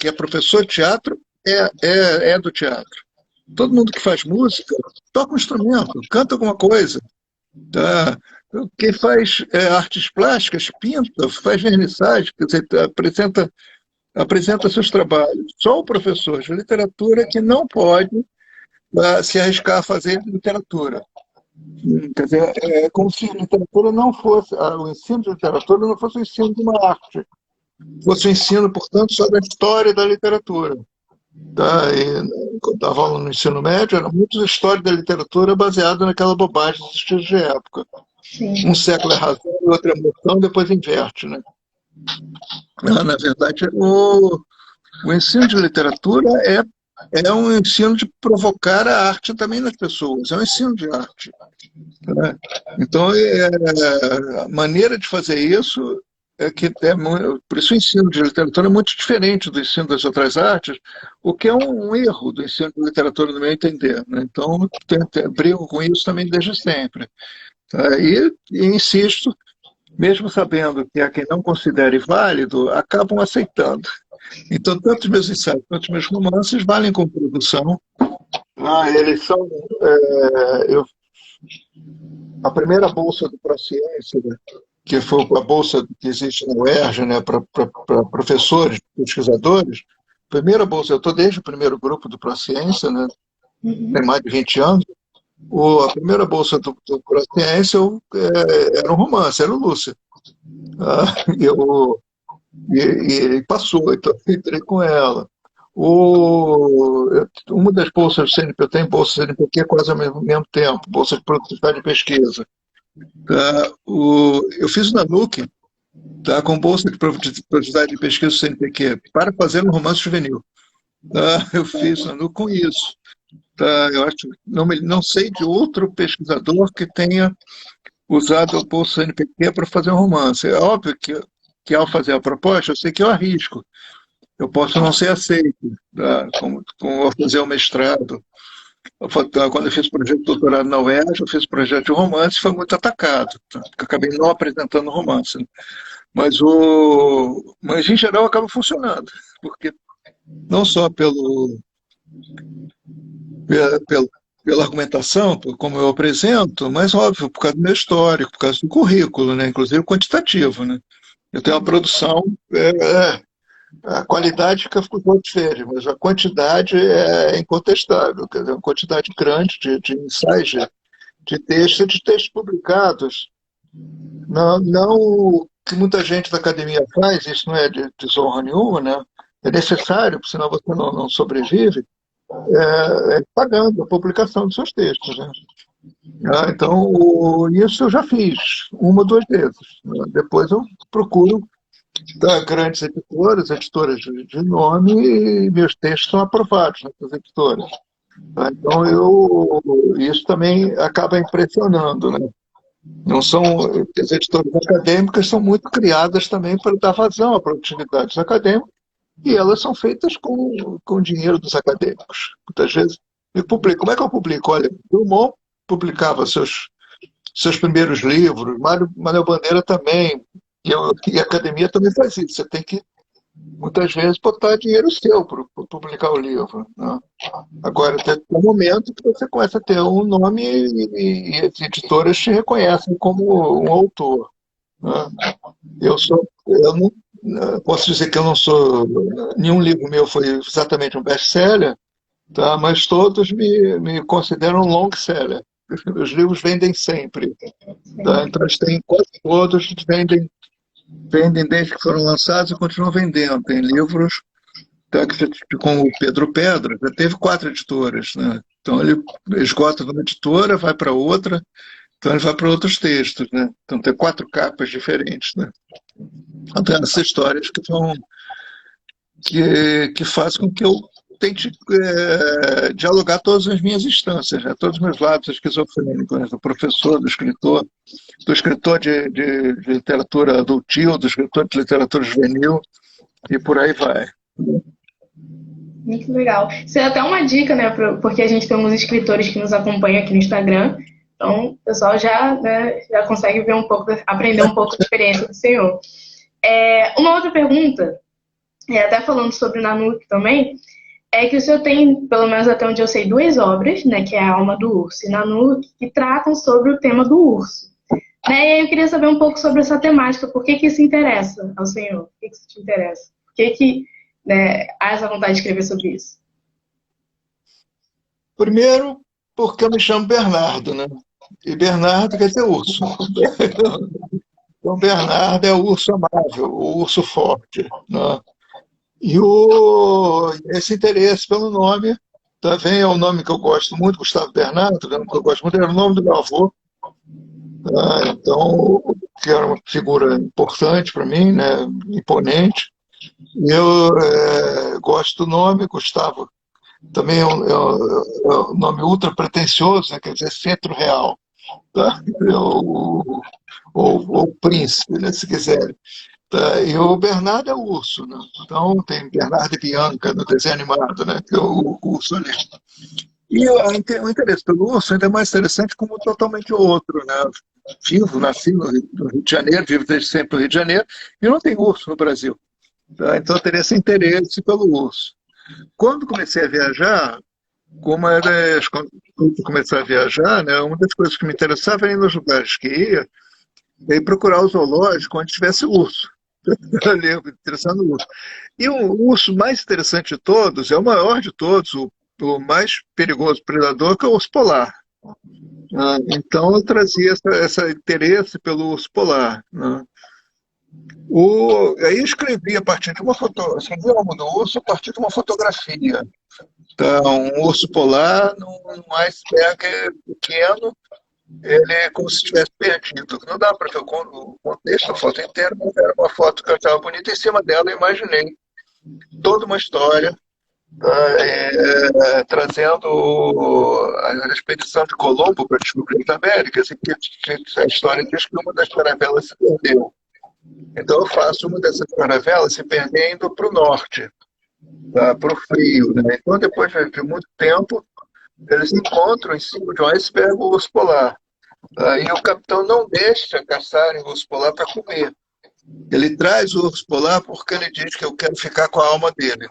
é professor de teatro é do teatro. Todo mundo que faz música toca um instrumento, canta alguma coisa. Tá? Quem faz artes plásticas, pinta, faz vernissagem, quer dizer, apresenta seus trabalhos. Só o professor de literatura que não pode se arriscar a fazer literatura. Quer dizer, é como se a literatura não fosse, o ensino de literatura não fosse o ensino de uma arte, fosse o ensino, portanto, sobre a história da literatura. Tá? E, quando estava aula no ensino médio, era muito a história da literatura baseada naquela bobagem dos estilos de época. Sim. Um século é razão e outro é emoção, depois inverte. Né? Na verdade, o ensino de literatura é um ensino de provocar a arte também nas pessoas, é um ensino de arte. Né? Então, a maneira de fazer isso por isso o ensino de literatura é muito diferente do ensino das outras artes, o que é um erro do ensino de literatura, no meu entender. Né? Então, brigo com isso também desde sempre. Tá? E insisto, mesmo sabendo que há quem não considere válido, acabam aceitando. Então, tanto os meus ensaios quanto os meus romances valem como produção. Eles são. Eu, a primeira bolsa do Prociência, né, que foi a bolsa que existe na UERJ, né, para professores, pesquisadores, primeira bolsa, eu estou desde o primeiro grupo do Prociência, né, tem mais de 20 anos. A primeira bolsa do Prociência era um romance, era o Lúcia. E passou, então eu entrei com ela. Uma das bolsas do CNPq, eu tenho bolsa do CNPq quase ao mesmo tempo, bolsa de produtividade de pesquisa. Tá? Eu fiz o NANUC, tá, com bolsa de produtividade de pesquisa do CNPq para fazer um romance juvenil. Tá? Eu fiz o NANUC com isso. Tá? Eu acho, não sei de outro pesquisador que tenha usado a bolsa do CNPq para fazer um romance. É óbvio que ao fazer a proposta, eu sei que eu arrisco. Eu posso não ser aceito, tá? Como ao fazer o mestrado. Quando eu fiz o projeto de doutorado na UERJ, eu fiz o projeto de romance e foi muito atacado. Tá? Acabei não apresentando romance. Né? Mas, em geral, acaba funcionando. Porque não só pela argumentação, como eu apresento, mas, óbvio, por causa do meu histórico, por causa do currículo, né? Inclusive quantitativo. Né? Eu tenho uma produção... a qualidade fica com os outros verdes, mas a quantidade é incontestável. Quer dizer, uma quantidade grande de ensaios, de textos publicados. Não o que muita gente da academia faz, isso não é de desonra nenhuma, né? É necessário, senão você não sobrevive, pagando a publicação dos seus textos. Né? Então, isso eu já fiz, uma ou duas vezes. Depois eu procuro da grandes editoras de nome, e meus textos são aprovados nessas editoras. Então, isso também acaba impressionando. Né? Não são, as editoras acadêmicas são muito criadas também para dar vazão à produtividade dos acadêmicos, e elas são feitas com o dinheiro dos acadêmicos. Muitas vezes, como é que eu publico? Olha, Drummond publicava seus primeiros livros, Manuel Bandeira também, e a academia também faz isso. Você tem que, muitas vezes, botar dinheiro seu para publicar o livro. Né? Agora, tem um momento que você começa a ter um nome e as editoras te reconhecem como um autor. Né? Eu não posso dizer que eu não sou... Nenhum livro meu foi exatamente um best-seller, tá? Mas todos me consideram long-seller. Os livros vendem sempre. Tá? Então, quase todos vendem desde que foram lançados e continuam vendendo. Tem livros, tá, como o Pedro Pedra, já teve 4 editoras. Né? Então ele esgota de uma editora, vai para outra, então ele vai para outros textos. Né? Então tem 4 capas diferentes. Né? Então tem essas histórias que fazem com que eu tente dialogar todas as minhas instâncias, né? Todos os meus lados esquizofrênicos, né? Do professor, do escritor de literatura adultil, do escritor de literatura juvenil, e por aí vai. Muito legal. Isso é até uma dica, né? Porque a gente tem uns escritores que nos acompanham aqui no Instagram, então o pessoal já consegue ver aprender um pouco da experiência do senhor. Uma outra pergunta, até falando sobre o NANUC também, é que o senhor tem, pelo menos até onde eu sei, 2 obras, né, que é A Alma do Urso e NANUC, que tratam sobre o tema do urso. Né, e aí eu queria saber um pouco sobre essa temática, por que isso interessa ao senhor? Por que isso te interessa? Por que há essa vontade de escrever sobre isso? Primeiro, porque eu me chamo Bernardo, né? E Bernardo quer dizer urso. Então, Bernardo é o urso amável, o urso forte. Né? E esse interesse pelo nome também é um nome que eu gosto muito, Gustavo Bernardo, que eu gosto muito, era o nome do meu avô. Então, que era uma figura importante para mim, né, imponente. Eu gosto do nome, Gustavo. Também é um nome ultra pretensioso, né, quer dizer, centro real. Tá? Ou príncipe, né, se quiserem. Tá? E o Bernardo é o urso. Né? Então, tem Bernardo e Bianca no desenho animado, né, que é o urso ali. E o interesse pelo urso ainda é mais interessante como totalmente outro, né? Vivo, nasci no Rio de Janeiro, vivo desde sempre no Rio de Janeiro, e não tem urso no Brasil. Tá? Então eu teria esse interesse pelo urso. Quando comecei a viajar, quando eu comecei a viajar, né, uma das coisas que me interessava era ir nos lugares que ia, e procurar o zoológico onde tivesse urso. Ali, interessando no urso. E o urso mais interessante de todos, é o maior de todos, o mais perigoso predador, que é o urso polar. Então eu trazia esse interesse pelo urso polar. Né? Aí eu escrevi a partir de uma foto, escrevi o nome do urso a partir de uma fotografia. Então, um urso polar num iceberg pequeno, ele é como se estivesse perdido. Não dá para ver o contexto, a foto inteira, mas era uma foto que eu estava bonita. Em cima dela eu imaginei toda uma história, trazendo a expedição de Colombo para descobrir as Américas, e que a história diz que uma das caravelas se perdeu. Então eu faço uma dessas caravelas se perdendo para o norte, para o frio. Né? Então, depois de muito tempo, eles encontram em cima de um iceberg o urso polar. E o capitão não deixa caçarem o urso polar para comer. Ele traz o urso polar porque ele diz que eu quero ficar com a alma dele.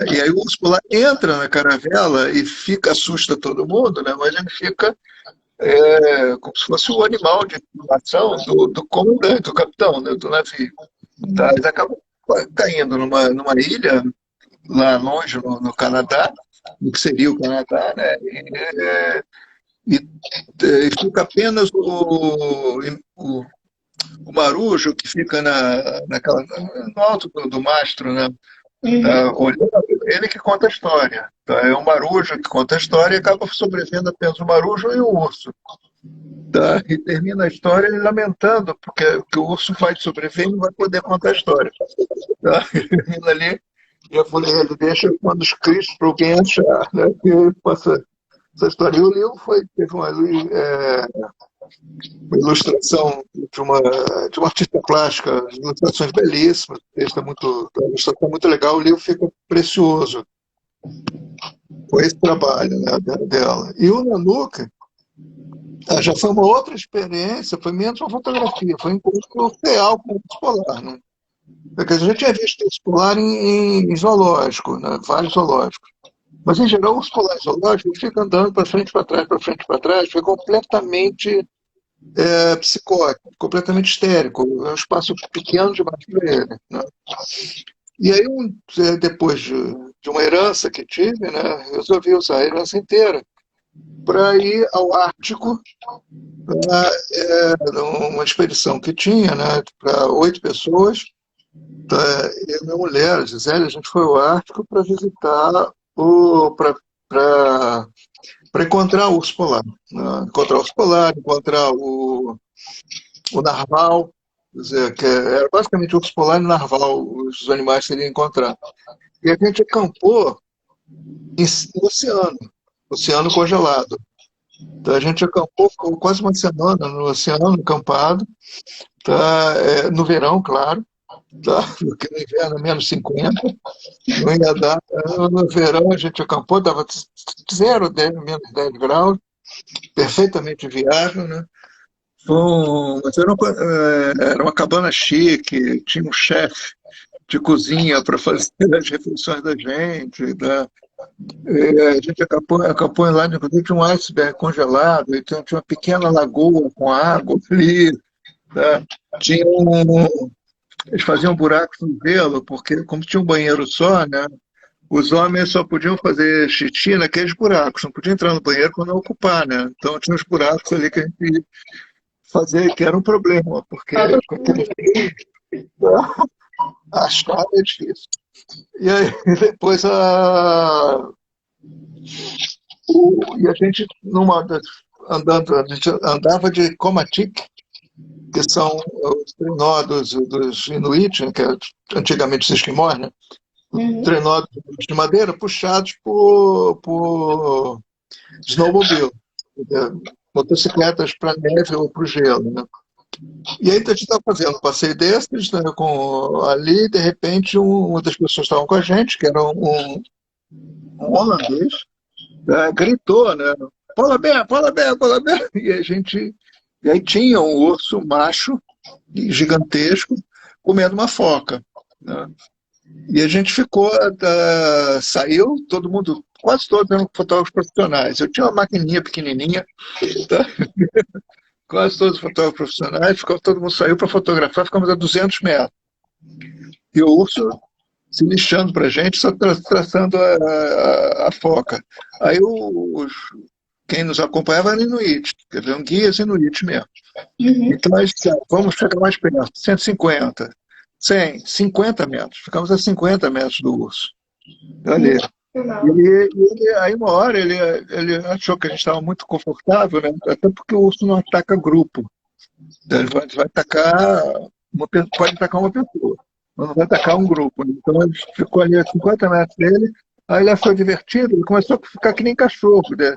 E aí o urso polar entra na caravela e assusta todo mundo, né? Mas ele fica como se fosse o animal de estimação do comandante, do capitão, né? Do navio. Tá? Eles acabam caindo numa ilha lá longe no Canadá, no que seria o Canadá, né? E fica apenas o marujo que fica no alto do mastro, né? Olhando, ele que conta a história. Tá? É o marujo que conta a história e acaba sobrevivendo apenas o marujo e o urso. Tá? E termina a história ele lamentando, porque o urso vai sobreviver e não vai poder contar a história. Tá? Ele termina ali, e eu falei, ele deixa quando os cristos para alguém achar, né? Que passa essa história. E o livro teve uma ilustração de uma artista plástica, ilustrações belíssimas, a ilustração muito legal, o livro fica precioso. Foi esse trabalho, né, dela. E o Nanuca já foi uma outra experiência, foi menos uma fotografia, foi um encontro real com o urso polar. Né? Porque a gente tinha visto urso polar em zoológico, né, vários zoológicos. Mas, em geral, o urso polar zoológico fica andando para frente, para trás, foi completamente psicótico, completamente histérico. É um espaço pequeno demais para ele. Né? E aí, depois de uma herança que tive, né, eu resolvi usar a herança inteira para ir ao Ártico, numa expedição que tinha, né, para 8 pessoas. Eu e minha mulher, a Gisele, a gente foi ao Ártico para visitar para encontrar o urso polar. Né? Encontrar o urso polar, encontrar o narval, quer dizer, que era basicamente o urso polar e o narval, os animais que ele ia encontrar. E a gente acampou no oceano congelado. Então, a gente acampou, ficou quase uma semana no oceano acampado, no verão, claro, porque no inverno é menos 50, não ia dar. No verão a gente acampou, dava 0, 10, menos 10 graus, perfeitamente viável, né? Mas era uma cabana chique, tinha um chefe de cozinha para fazer as refeições da gente. Né? A gente acampou lá, inclusive, tinha um iceberg congelado, então tinha uma pequena lagoa com água ali. Né? Eles faziam buracos no gelo, porque como tinha um banheiro só, né? Os homens só podiam fazer xixi naqueles buracos, não podiam entrar no banheiro para não ocupar, né? Então tinha uns buracos ali que a gente ia fazer, que era um problema, porque com aquele frio, achar é difícil. E aí depois e a gente, a gente andava de Comatic, que são os trenó dos Inuit, né, que antigamente os esquimós, né? Trenó de madeira puxados por snowmobile, motocicletas para neve ou para o gelo. Né? E aí a gente estava fazendo um passeio desses, né, ali, de repente, uma das pessoas que estavam com a gente, que era um holandês, gritou, né? Polar bear, polar bear, polar bear. E aí tinha um urso macho, gigantesco, comendo uma foca, né? E a gente ficou, saiu, todo mundo, quase todos eram fotógrafos profissionais. Eu tinha uma maquininha pequenininha, tá? Quase todos os fotógrafos profissionais, todo mundo saiu para fotografar, ficamos a 200 metros. E o urso se lixando para a gente, só traçando a foca. Aí quem nos acompanhava era Inuit, quer dizer, um guias Inuit mesmo. Então nós dissemos, vamos chegar mais perto, 150, 100, 50 metros. Ficamos a 50 metros do urso. Ali. Aí uma hora ele achou que a gente estava muito confortável, né? Até porque o urso não ataca grupo. Então, ele vai atacar pode atacar uma pessoa, mas não vai atacar um grupo. Então ele ficou ali a 50 metros dele, aí ele achou divertido, ele começou a ficar que nem cachorro, né?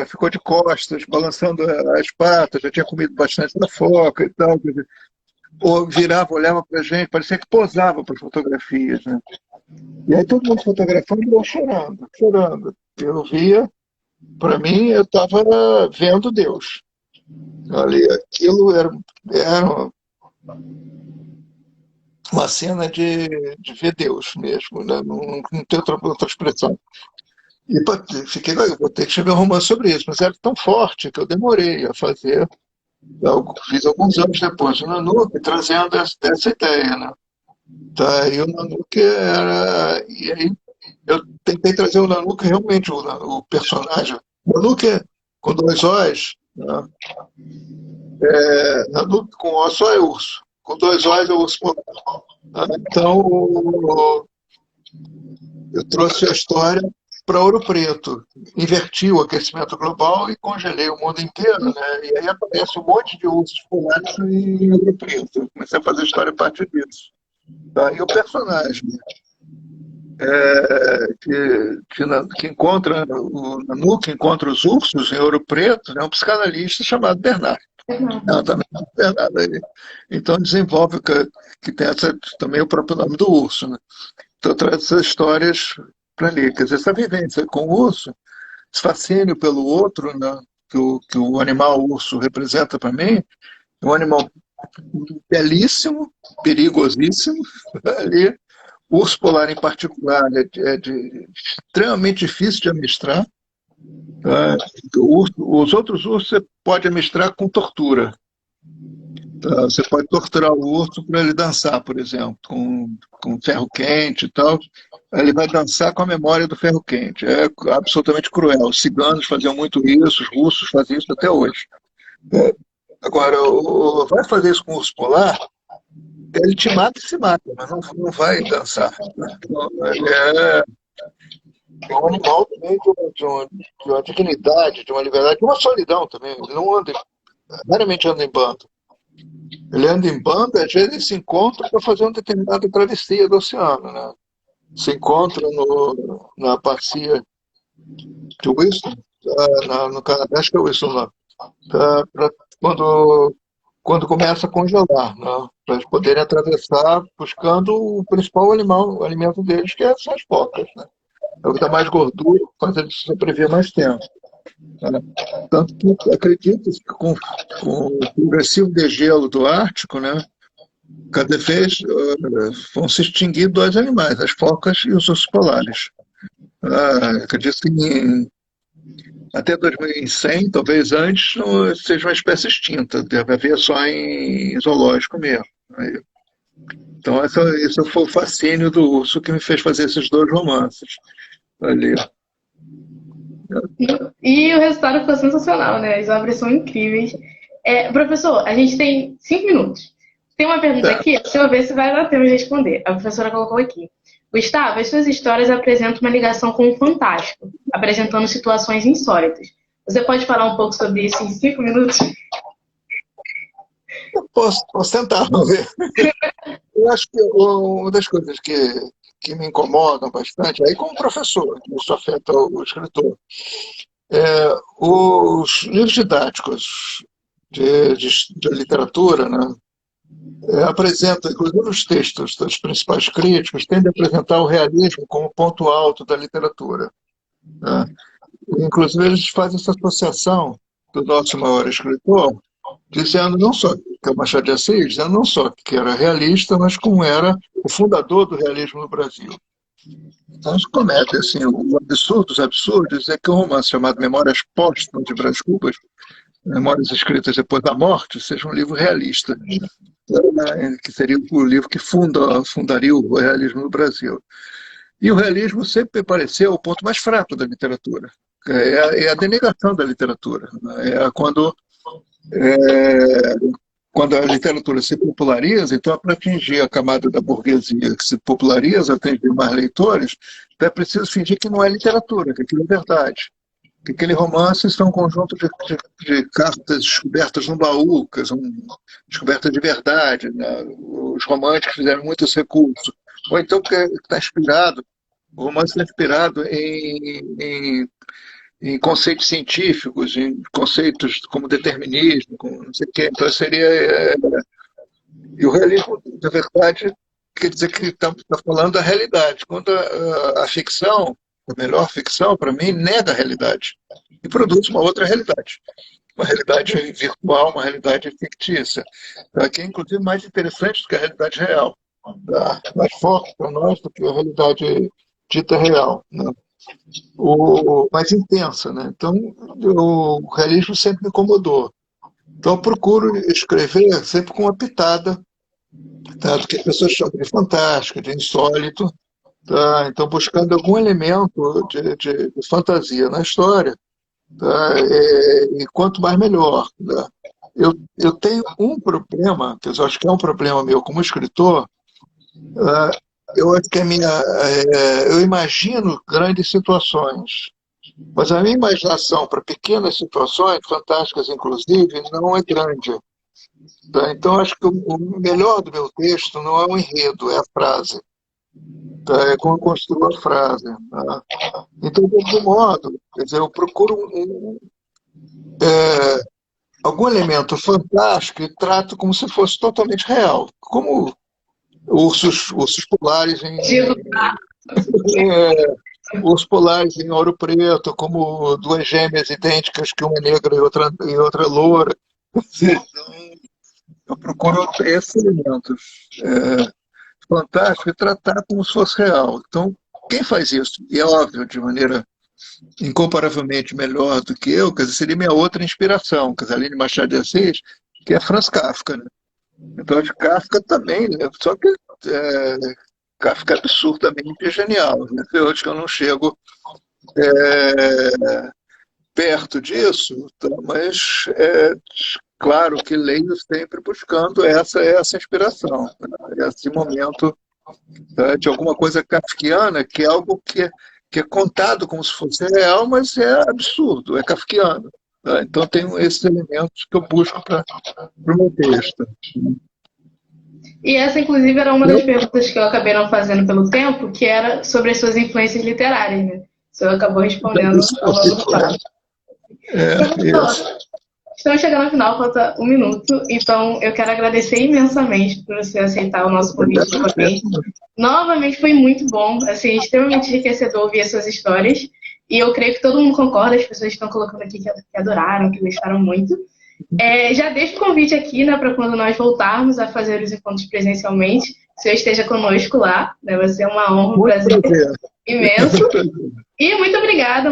Ficou de costas, balançando as patas, já tinha comido bastante da foca e tal. Ou virava, olhava para a gente, parecia que posava para as fotografias, né? E aí todo mundo fotografando e eu chorando, chorando. Eu via, para mim, eu estava vendo Deus. Ali, aquilo era uma cena de ver Deus mesmo, né? Não tem outra expressão. E eu vou ter que escrever um romance sobre isso, mas era tão forte que eu demorei a fazer. Eu fiz alguns anos depois o Nanook, trazendo essa ideia, né? Tá, e o Nanook era. E aí eu tentei trazer o Nanook realmente, o personagem. O Nanook com dois Os, né? Nanook com O só é urso. Com dois Os é urso polar. Então, eu trouxe a história para Ouro Preto, inverti o aquecimento global e congelei o mundo inteiro, né? E aí aparece um monte de ursos polares em Ouro Preto. Eu comecei a fazer a história a partir disso. Tá? E o personagem que encontra o Nanook, encontra os ursos em Ouro Preto, é um psicanalista chamado Bernard. Então desenvolve que tem também o próprio nome do urso, né? Então traz essas histórias para ali. Quer dizer, essa vivência com o urso, esse fascínio pelo outro, né, que o animal urso representa para mim, é um animal belíssimo, perigosíssimo, ali. O urso polar, em particular, extremamente difícil de amestrar. Os outros ursos você pode amestrar com tortura. Você pode torturar o urso para ele dançar, por exemplo, com ferro quente e tal. Ele vai dançar com a memória do ferro quente. É absolutamente cruel. Os ciganos faziam muito isso, os russos fazem isso até hoje. Agora, vai fazer isso com o urso polar, ele te mata e se mata, mas não vai dançar. Então, ele é um animal também de uma dignidade, de uma liberdade, de uma solidão também. Ele não anda, raramente anda em bando. Ele anda em bando, às vezes se encontra para fazer uma determinada travessia do oceano, né? Se encontra na bacia de Whistler, no Canadá, acho que é Whistler, não. Quando começa a congelar, né? Para eles poderem atravessar buscando o principal o alimento deles, que são as focas, né? É o que dá mais gordura, faz eles sobreviver mais tempo. Né? Tanto que acredito que com o progressivo degelo do Ártico, né, cada vez vão se extinguir dois animais, as focas e os ursos polares. Acredito que até 2100, talvez antes, seja uma espécie extinta, deve haver só em zoológico mesmo. Então, esse foi o fascínio do urso que me fez fazer esses dois romances ali. E o resultado ficou sensacional, né? As obras são incríveis. Professor, a gente tem 5 minutos. Tem uma pergunta aqui, deixa eu ver se vai dar tempo de responder. A professora colocou aqui. Gustavo, as suas histórias apresentam uma ligação com o fantástico, apresentando situações insólitas. Você pode falar um pouco sobre isso em 5 minutos? Eu posso tentar, vamos ver. Eu acho que uma das coisas que me incomodam bastante, aí como professor, isso afeta o escritor, os livros didáticos de literatura, né, apresentam, inclusive os textos dos principais críticos, tendem a apresentar o realismo como ponto alto da literatura. Né? inclusive, eles fazem essa associação do nosso maior escritor, dizendo não só que é o Machado de Assis, dizendo não só que era realista, mas como era o fundador do realismo no Brasil. Então, eles cometem assim, o absurdo dos absurdos é que um romance chamado Memórias Póstumas de Brás Cubas, Memórias Escritas Depois da Morte, seja um livro realista, né, que seria o livro que fundaria o realismo no Brasil. E o realismo sempre pareceu o ponto mais fraco da literatura. É a denegação da literatura. É é, quando a literatura se populariza, então, para atingir a camada da burguesia que se populariza, atingir mais leitores, então é preciso fingir que não é literatura, que aquilo é verdade. Que aquele romance são um conjunto de cartas descobertas no baú, que são descobertas de verdade. Né? Os românticos fizeram muitos recursos. Ou então que está inspirado, o romance está inspirado em conceitos científicos, em conceitos como determinismo, como não sei o quê. Então seria. E o realismo, na verdade, quer dizer que está falando da realidade. Quando a ficção, a melhor ficção, para mim, nega a realidade e produz uma outra realidade. Uma realidade virtual, uma realidade fictícia, que é, inclusive, mais interessante do que a realidade real. Mais forte para nós do que a realidade dita real. Né? Mais intensa. Né? Então, o realismo sempre me incomodou. Então, eu procuro escrever sempre com uma pitada, tá? Do que as pessoas chamam de fantástico, de insólito. Tá? Então, buscando algum elemento de fantasia na história. Tá? E quanto mais melhor. Tá? Eu tenho um problema, que eu acho que é um problema meu como escritor. Eu acho que eu imagino grandes situações, mas a minha imaginação para pequenas situações, fantásticas inclusive, não é grande. Tá? Então, acho que o melhor do meu texto não é o enredo, é a frase. Tá? É como eu construo a frase. Tá? Então, de algum modo, quer dizer, eu procuro algum elemento fantástico e trato como se fosse totalmente real. Como ursos polares ursos polares em Ouro Preto, como duas gêmeas idênticas, que uma é negra e outra loura. Então, eu procuro esses elementos fantásticos e tratar como se fosse real. Então, quem faz isso? E é óbvio, de maneira incomparavelmente melhor do que eu, quer dizer, seria minha outra inspiração, quer dizer, além de Machado de Assis, que é Franz Kafka. Né? Então, de Kafka também, né? Só que Kafka é absurdamente genial. Né? Eu acho que eu não chego perto disso, tá? Mas claro que leio sempre buscando essa inspiração, né? Esse momento de alguma coisa kafkiana, que é algo que é contado como se fosse real, mas é absurdo, é kafkiano. Tá? Então, tem esses elementos que eu busco para o meu texto. E essa, inclusive, era uma das perguntas que eu acabei não fazendo pelo tempo, que era sobre as suas influências literárias, né? O senhor acabou respondendo ao longo do papo. Estamos chegando ao final, falta 1 minuto, então eu quero agradecer imensamente por você aceitar o nosso convite novamente. Novamente foi muito bom, assim, extremamente enriquecedor ouvir as suas histórias, e eu creio que todo mundo concorda, as pessoas estão colocando aqui que adoraram, que gostaram muito. Já deixo o convite aqui, né, para quando nós voltarmos a fazer os encontros presencialmente, o senhor esteja conosco lá, né, vai ser uma honra, um prazer imenso. E muito obrigada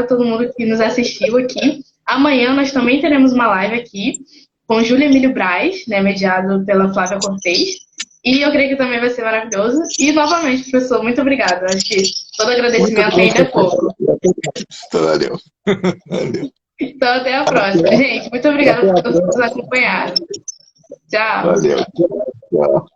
a todo mundo que nos assistiu aqui. Amanhã nós também teremos uma live aqui com Júlia Emílio Braz, né, mediado pela Flávia Cortez. E eu creio que também vai ser maravilhoso. E, novamente, professor, muito obrigada. Acho que todo agradecimento ainda é pouco. Valeu. Então, até a próxima. Gente, muito obrigada por nos acompanhar. Tchau. Valeu. Tchau.